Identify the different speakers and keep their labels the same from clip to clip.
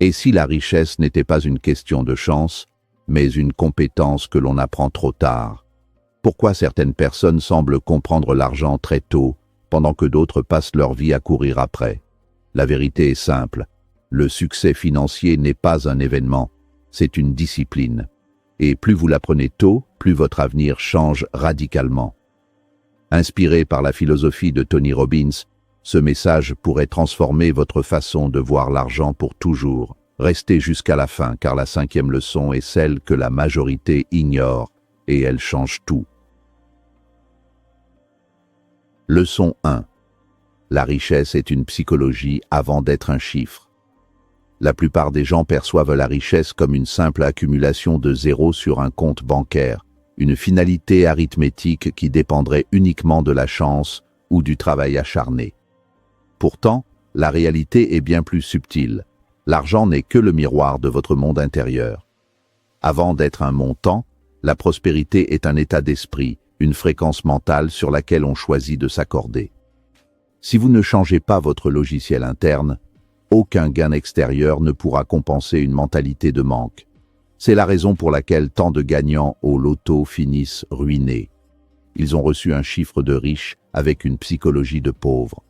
Speaker 1: Et si la richesse n'était pas une question de chance, mais une compétence que l'on apprend trop tard? Pourquoi certaines personnes semblent comprendre l'argent très tôt, pendant que d'autres passent leur vie à courir après? La vérité est simple. Le succès financier n'est pas un événement, c'est une discipline. Et plus vous l'apprenez tôt, plus votre avenir change radicalement. Inspiré par la philosophie de Tony Robbins, ce message pourrait transformer votre façon de voir l'argent pour toujours. Restez jusqu'à la fin, car la 5e leçon est celle que la majorité ignore, et elle change tout. Leçon 1. La richesse est une psychologie avant d'être un chiffre. La plupart des gens perçoivent la richesse comme une simple accumulation de zéros sur un compte bancaire, une finalité arithmétique qui dépendrait uniquement de la chance ou du travail acharné. Pourtant, la réalité est bien plus subtile. L'argent n'est que le miroir de votre monde intérieur. Avant d'être un montant, la prospérité est un état d'esprit, une fréquence mentale sur laquelle on choisit de s'accorder. Si vous ne changez pas votre logiciel interne, aucun gain extérieur ne pourra compenser une mentalité de manque. C'est la raison pour laquelle tant de gagnants au loto finissent ruinés. Ils ont reçu un chiffre de riche avec une psychologie de pauvre.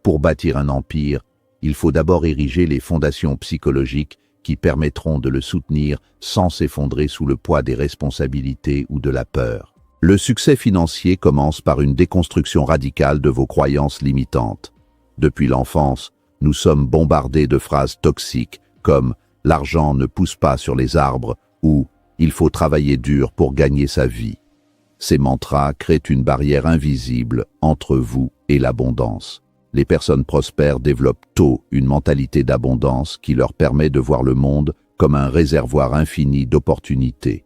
Speaker 1: Pour bâtir un empire, il faut d'abord ériger les fondations psychologiques qui permettront de le soutenir sans s'effondrer sous le poids des responsabilités ou de la peur. Le succès financier commence par une déconstruction radicale de vos croyances limitantes. Depuis l'enfance, nous sommes bombardés de phrases toxiques comme « l'argent ne pousse pas sur les arbres » ou « il faut travailler dur pour gagner sa vie ». Ces mantras créent une barrière invisible entre vous et l'abondance. Les personnes prospères développent tôt une mentalité d'abondance qui leur permet de voir le monde comme un réservoir infini d'opportunités.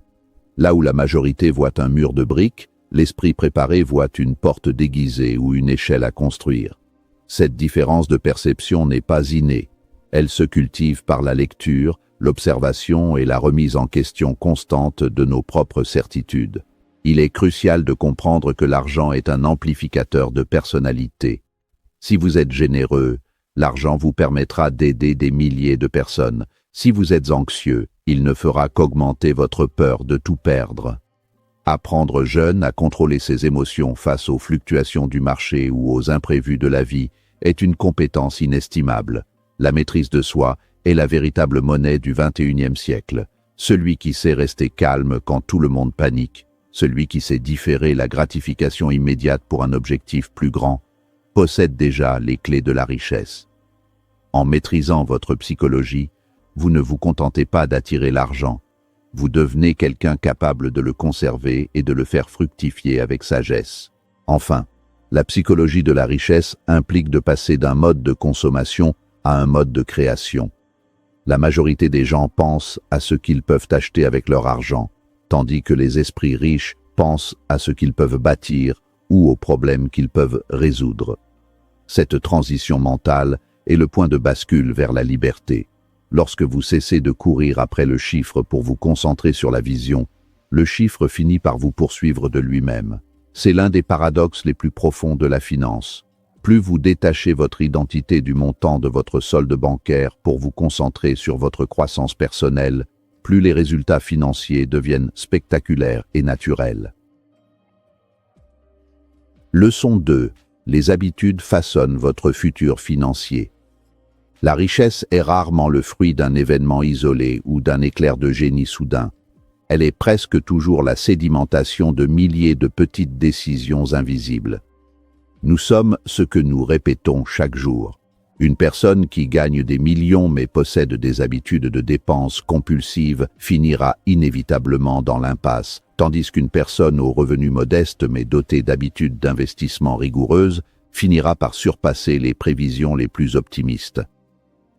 Speaker 1: Là où la majorité voit un mur de briques, l'esprit préparé voit une porte déguisée ou une échelle à construire. Cette différence de perception n'est pas innée. Elle se cultive par la lecture, l'observation et la remise en question constante de nos propres certitudes. Il est crucial de comprendre que l'argent est un amplificateur de personnalité. Si vous êtes généreux, l'argent vous permettra d'aider des milliers de personnes. Si vous êtes anxieux, il ne fera qu'augmenter votre peur de tout perdre. Apprendre jeune à contrôler ses émotions face aux fluctuations du marché ou aux imprévus de la vie est une compétence inestimable. La maîtrise de soi est la véritable monnaie du XXIe siècle. Celui qui sait rester calme quand tout le monde panique, celui qui sait différer la gratification immédiate pour un objectif plus grand, possède déjà les clés de la richesse. En maîtrisant votre psychologie, vous ne vous contentez pas d'attirer l'argent. Vous devenez quelqu'un capable de le conserver et de le faire fructifier avec sagesse. Enfin, la psychologie de la richesse implique de passer d'un mode de consommation à un mode de création. La majorité des gens pensent à ce qu'ils peuvent acheter avec leur argent, tandis que les esprits riches pensent à ce qu'ils peuvent bâtir ou aux problèmes qu'ils peuvent résoudre. Cette transition mentale est le point de bascule vers la liberté. Lorsque vous cessez de courir après le chiffre pour vous concentrer sur la vision, le chiffre finit par vous poursuivre de lui-même. C'est l'un des paradoxes les plus profonds de la finance. Plus vous détachez votre identité du montant de votre solde bancaire pour vous concentrer sur votre croissance personnelle, plus les résultats financiers deviennent spectaculaires et naturels. Leçon 2. Les habitudes façonnent votre futur financier. La richesse est rarement le fruit d'un événement isolé ou d'un éclair de génie soudain. Elle est presque toujours la sédimentation de milliers de petites décisions invisibles. Nous sommes ce que nous répétons chaque jour. Une personne qui gagne des millions mais possède des habitudes de dépenses compulsives finira inévitablement dans l'impasse, tandis qu'une personne aux revenus modestes mais dotée d'habitudes d'investissement rigoureuses finira par surpasser les prévisions les plus optimistes.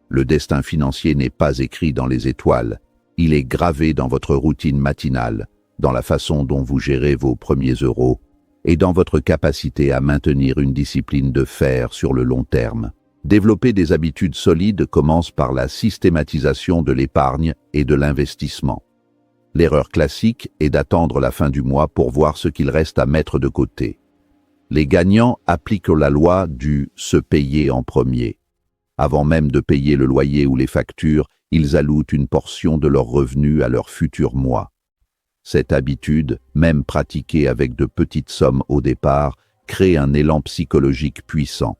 Speaker 1: Le destin financier n'est pas écrit dans les étoiles, il est gravé dans votre routine matinale, dans la façon dont vous gérez vos premiers euros et dans votre capacité à maintenir une discipline de fer sur le long terme. Développer des habitudes solides commence par la systématisation de l'épargne et de l'investissement. L'erreur classique est d'attendre la fin du mois pour voir ce qu'il reste à mettre de côté. Les gagnants appliquent la loi du « se payer en premier ». Avant même de payer le loyer ou les factures, Ils allouent une portion de leurs revenus à leur futur moi. Cette habitude, même pratiquée avec de petites sommes au départ, crée un élan psychologique puissant.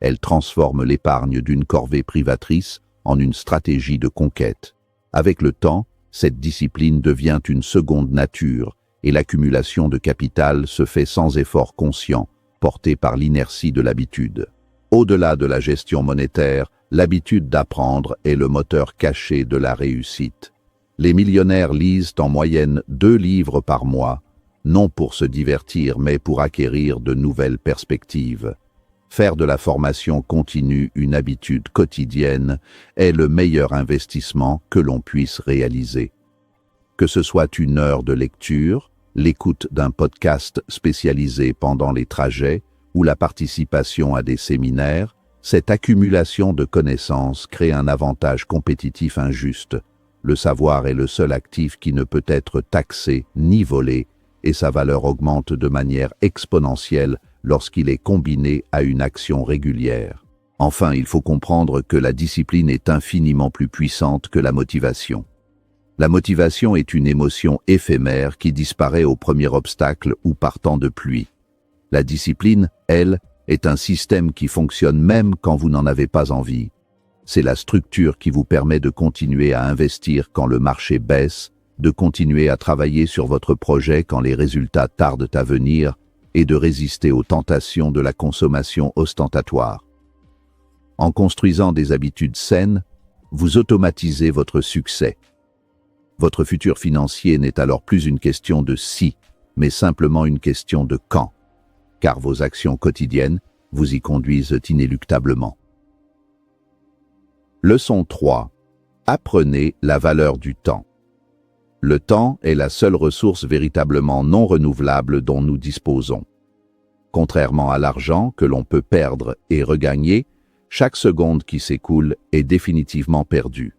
Speaker 1: Elle transforme l'épargne d'une corvée privatrice en une stratégie de conquête. Avec le temps, cette discipline devient une seconde nature et l'accumulation de capital se fait sans effort conscient, porté par l'inertie de l'habitude. Au-delà de la gestion monétaire, l'habitude d'apprendre est le moteur caché de la réussite. Les millionnaires lisent en moyenne 2 livres par mois, non pour se divertir mais pour acquérir de nouvelles perspectives. Faire de la formation continue une habitude quotidienne est le meilleur investissement que l'on puisse réaliser. Que ce soit une heure de lecture, l'écoute d'un podcast spécialisé pendant les trajets ou la participation à des séminaires, cette accumulation de connaissances crée un avantage compétitif injuste. Le savoir est le seul actif qui ne peut être taxé ni volé, et sa valeur augmente de manière exponentielle lorsqu'il est combiné à une action régulière. Enfin, il faut comprendre que la discipline est infiniment plus puissante que la motivation. La motivation est une émotion éphémère qui disparaît au premier obstacle ou par temps de pluie. La discipline, elle, est un système qui fonctionne même quand vous n'en avez pas envie. C'est la structure qui vous permet de continuer à investir quand le marché baisse, de continuer à travailler sur votre projet quand les résultats tardent à venir et de résister aux tentations de la consommation ostentatoire. En construisant des habitudes saines, vous automatisez votre succès. Votre futur financier n'est alors plus une question de si, mais simplement une question de quand, car vos actions quotidiennes vous y conduisent inéluctablement. Leçon 3. Apprenez la valeur du temps. Le temps est la seule ressource véritablement non renouvelable dont nous disposons. Contrairement à l'argent que l'on peut perdre et regagner, chaque seconde qui s'écoule est définitivement perdue.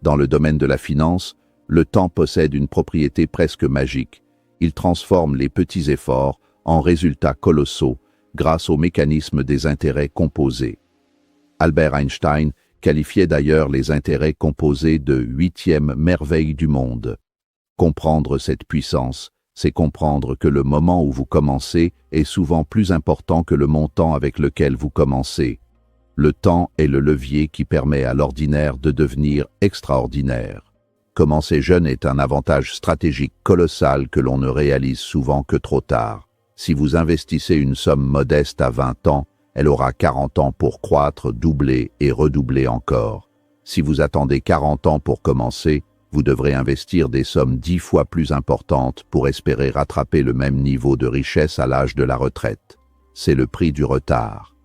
Speaker 1: Dans le domaine de la finance, le temps possède une propriété presque magique. Il transforme les petits efforts en résultats colossaux grâce au mécanisme des intérêts composés. Albert Einstein qualifiait d'ailleurs les intérêts composés de 8e merveille du monde. Comprendre cette puissance, c'est comprendre que le moment où vous commencez est souvent plus important que le montant avec lequel vous commencez. Le temps est le levier qui permet à l'ordinaire de devenir extraordinaire. Commencer jeune est un avantage stratégique colossal que l'on ne réalise souvent que trop tard. Si vous investissez une somme modeste à 20 ans, elle aura 40 ans pour croître, doubler et redoubler encore. Si vous attendez 40 ans pour commencer, vous devrez investir des sommes 10 fois plus importantes pour espérer rattraper le même niveau de richesse à l'âge de la retraite. C'est le prix du retard.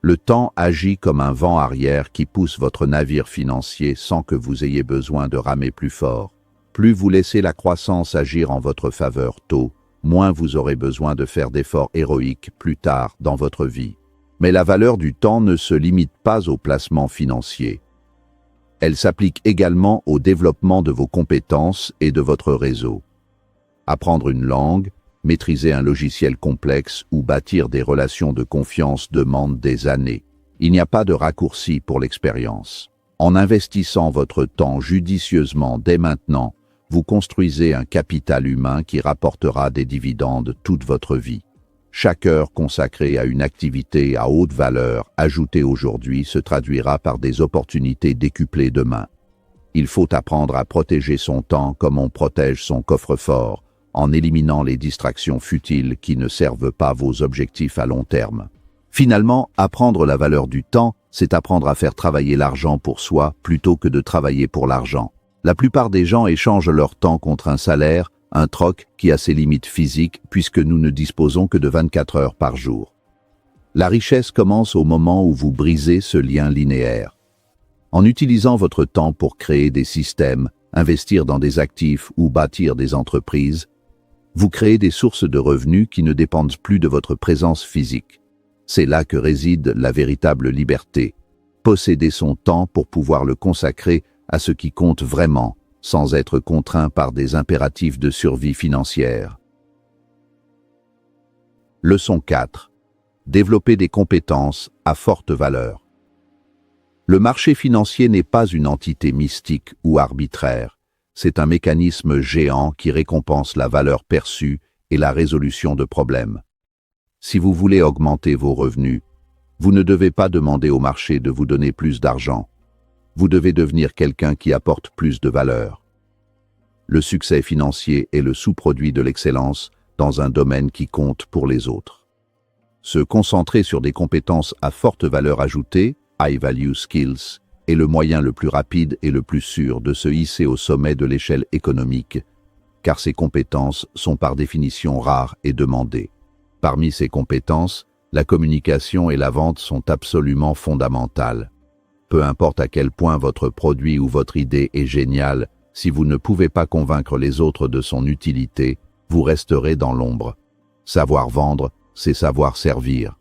Speaker 1: Le temps agit comme un vent arrière qui pousse votre navire financier sans que vous ayez besoin de ramer plus fort. Plus vous laissez la croissance agir en votre faveur tôt, moins vous aurez besoin de faire d'efforts héroïques plus tard dans votre vie. Mais la valeur du temps ne se limite pas au placement financier. Elle s'applique également au développement de vos compétences et de votre réseau. Apprendre une langue, maîtriser un logiciel complexe ou bâtir des relations de confiance demande des années. Il n'y a pas de raccourci pour l'expérience. En investissant votre temps judicieusement dès maintenant, vous construisez un capital humain qui rapportera des dividendes toute votre vie. Chaque heure consacrée à une activité à haute valeur ajoutée aujourd'hui se traduira par des opportunités décuplées demain. Il faut apprendre à protéger son temps comme on protège son coffre-fort, en éliminant les distractions futiles qui ne servent pas vos objectifs à long terme. Finalement, apprendre la valeur du temps, c'est apprendre à faire travailler l'argent pour soi plutôt que de travailler pour l'argent. La plupart des gens échangent leur temps contre un salaire, un troc qui a ses limites physiques puisque nous ne disposons que de 24 heures par jour. La richesse commence au moment où vous brisez ce lien linéaire. En utilisant votre temps pour créer des systèmes, investir dans des actifs ou bâtir des entreprises, vous créez des sources de revenus qui ne dépendent plus de votre présence physique. C'est là que réside la véritable liberté. Posséder son temps pour pouvoir le consacrer à ce qui compte vraiment, sans être contraint par des impératifs de survie financière. Leçon 4. Développer des compétences à forte valeur. Le marché financier n'est pas une entité mystique ou arbitraire. C'est un mécanisme géant qui récompense la valeur perçue et la résolution de problèmes. Si vous voulez augmenter vos revenus, vous ne devez pas demander au marché de vous donner plus d'argent. Vous devez devenir quelqu'un qui apporte plus de valeur. Le succès financier est le sous-produit de l'excellence dans un domaine qui compte pour les autres. Se concentrer sur des compétences à forte valeur ajoutée, high value skills, est le moyen le plus rapide et le plus sûr de se hisser au sommet de l'échelle économique, car ces compétences sont par définition rares et demandées. Parmi ces compétences, la communication et la vente sont absolument fondamentales. Peu importe à quel point votre produit ou votre idée est géniale, si vous ne pouvez pas convaincre les autres de son utilité, vous resterez dans l'ombre. Savoir vendre, c'est savoir servir.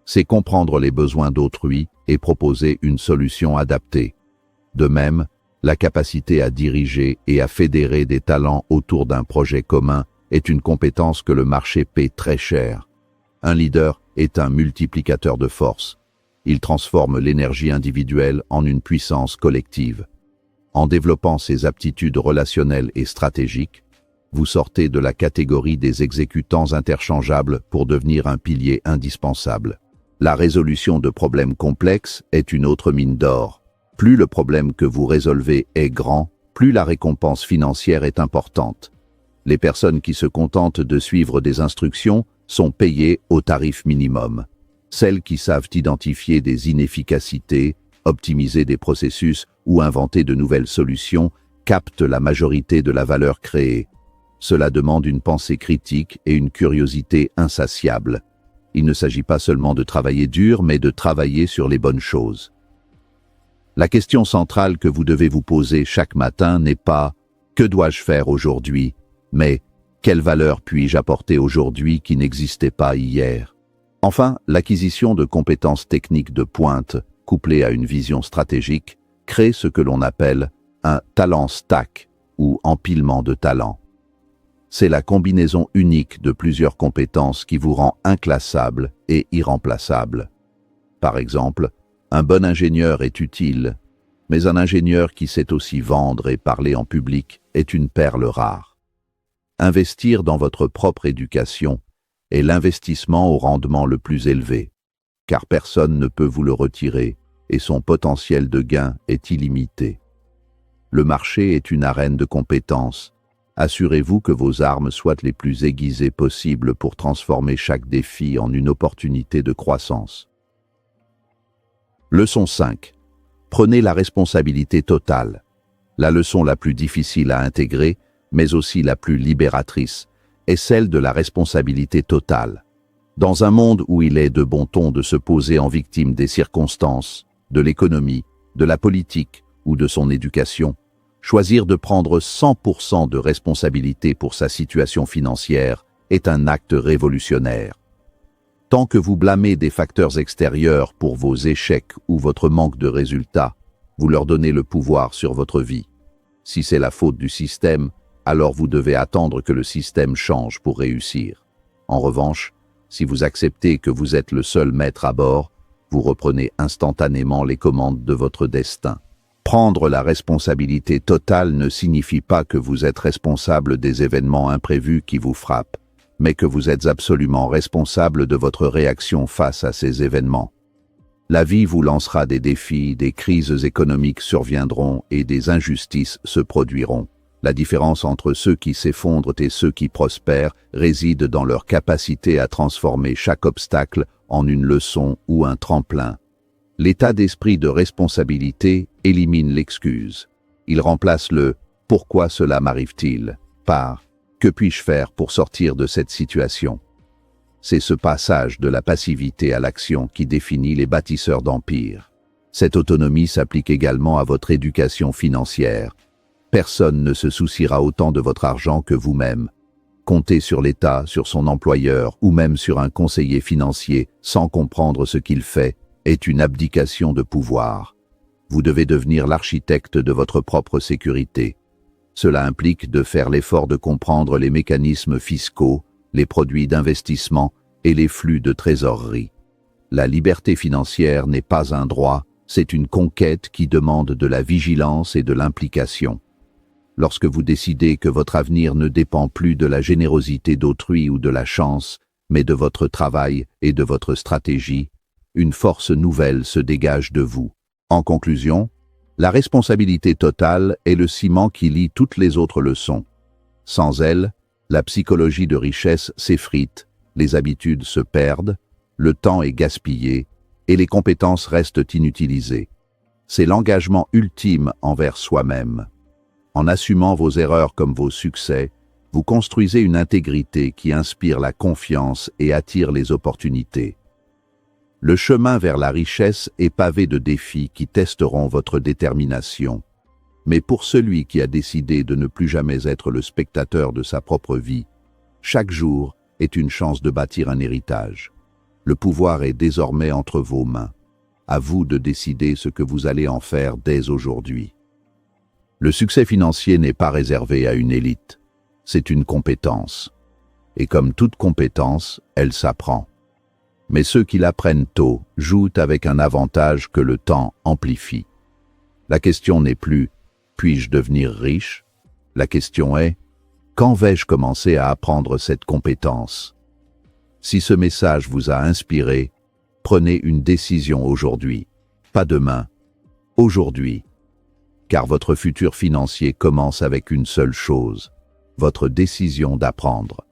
Speaker 1: C'est comprendre les besoins d'autrui et proposer une solution adaptée. De même, la capacité à diriger et à fédérer des talents autour d'un projet commun est une compétence que le marché paie très cher. Un leader est un multiplicateur de force. Il transforme l'énergie individuelle en une puissance collective. En développant ses aptitudes relationnelles et stratégiques, vous sortez de la catégorie des exécutants interchangeables pour devenir un pilier indispensable. La résolution de problèmes complexes est une autre mine d'or. Plus le problème que vous résolvez est grand, plus la récompense financière est importante. Les personnes qui se contentent de suivre des instructions sont payées au tarif minimum. Celles qui savent identifier des inefficacités, optimiser des processus ou inventer de nouvelles solutions captent la majorité de la valeur créée. Cela demande une pensée critique et une curiosité insatiable. Il ne s'agit pas seulement de travailler dur, mais de travailler sur les bonnes choses. La question centrale que vous devez vous poser chaque matin n'est pas « Que dois-je faire aujourd'hui ?», mais « Quelle valeur puis-je apporter aujourd'hui qui n'existait pas hier ?» Enfin, l'acquisition de compétences techniques de pointe, couplée à une vision stratégique, crée ce que l'on appelle un talent stack ou empilement de talents. C'est la combinaison unique de plusieurs compétences qui vous rend inclassable et irremplaçable. Par exemple, un bon ingénieur est utile, mais un ingénieur qui sait aussi vendre et parler en public est une perle rare. Investir dans votre propre éducation est l'investissement au rendement le plus élevé, car personne ne peut vous le retirer et son potentiel de gain est illimité. Le marché est une arène de compétences. Assurez-vous que vos armes soient les plus aiguisées possibles pour transformer chaque défi en une opportunité de croissance. Leçon 5. Prenez la responsabilité totale. La leçon la plus difficile à intégrer, mais aussi la plus libératrice, est celle de la responsabilité totale. Dans un monde où il est de bon ton de se poser en victime des circonstances, de l'économie, de la politique ou de son éducation, choisir de prendre 100% de responsabilité pour sa situation financière est un acte révolutionnaire. Tant que vous blâmez des facteurs extérieurs pour vos échecs ou votre manque de résultats, vous leur donnez le pouvoir sur votre vie. Si c'est la faute du système, alors vous devez attendre que le système change pour réussir. En revanche, si vous acceptez que vous êtes le seul maître à bord, vous reprenez instantanément les commandes de votre destin. Prendre la responsabilité totale ne signifie pas que vous êtes responsable des événements imprévus qui vous frappent, mais que vous êtes absolument responsable de votre réaction face à ces événements. La vie vous lancera des défis, des crises économiques surviendront et des injustices se produiront. La différence entre ceux qui s'effondrent et ceux qui prospèrent réside dans leur capacité à transformer chaque obstacle en une leçon ou un tremplin. L'état d'esprit de responsabilité élimine l'excuse. Il remplace le « pourquoi cela m'arrive-t-il » par « que puis-je faire pour sortir de cette situation ?» C'est ce passage de la passivité à l'action qui définit les bâtisseurs d'empire. Cette autonomie s'applique également à votre éducation financière. Personne ne se souciera autant de votre argent que vous-même. Compter sur l'État, sur son employeur ou même sur un conseiller financier sans comprendre ce qu'il fait est une abdication de pouvoir. Vous devez devenir l'architecte de votre propre sécurité. Cela implique de faire l'effort de comprendre les mécanismes fiscaux, les produits d'investissement et les flux de trésorerie. La liberté financière n'est pas un droit, C'est une conquête qui demande de la vigilance et de l'implication. Lorsque vous décidez que votre avenir ne dépend plus de la générosité d'autrui ou de la chance, mais de votre travail et de votre stratégie, une force nouvelle se dégage de vous. En conclusion, la responsabilité totale est le ciment qui lie toutes les autres leçons. Sans elle, la psychologie de richesse s'effrite, les habitudes se perdent, le temps est gaspillé et les compétences restent inutilisées. C'est l'engagement ultime envers soi-même. En assumant vos erreurs comme vos succès, vous construisez une intégrité qui inspire la confiance et attire les opportunités. Le chemin vers la richesse est pavé de défis qui testeront votre détermination. Mais pour celui qui a décidé de ne plus jamais être le spectateur de sa propre vie, chaque jour est une chance de bâtir un héritage. Le pouvoir est désormais entre vos mains. À vous de décider ce que vous allez en faire dès aujourd'hui. Le succès financier n'est pas réservé à une élite. C'est une compétence. Et comme toute compétence, elle s'apprend. Mais ceux qui l'apprennent tôt jouent avec un avantage que le temps amplifie. La question n'est plus « puis-je devenir riche ?» La question est « quand vais-je commencer à apprendre cette compétence ?» Si ce message vous a inspiré, prenez une décision aujourd'hui, pas demain, aujourd'hui. Car votre futur financier commence avec une seule chose, votre décision d'apprendre.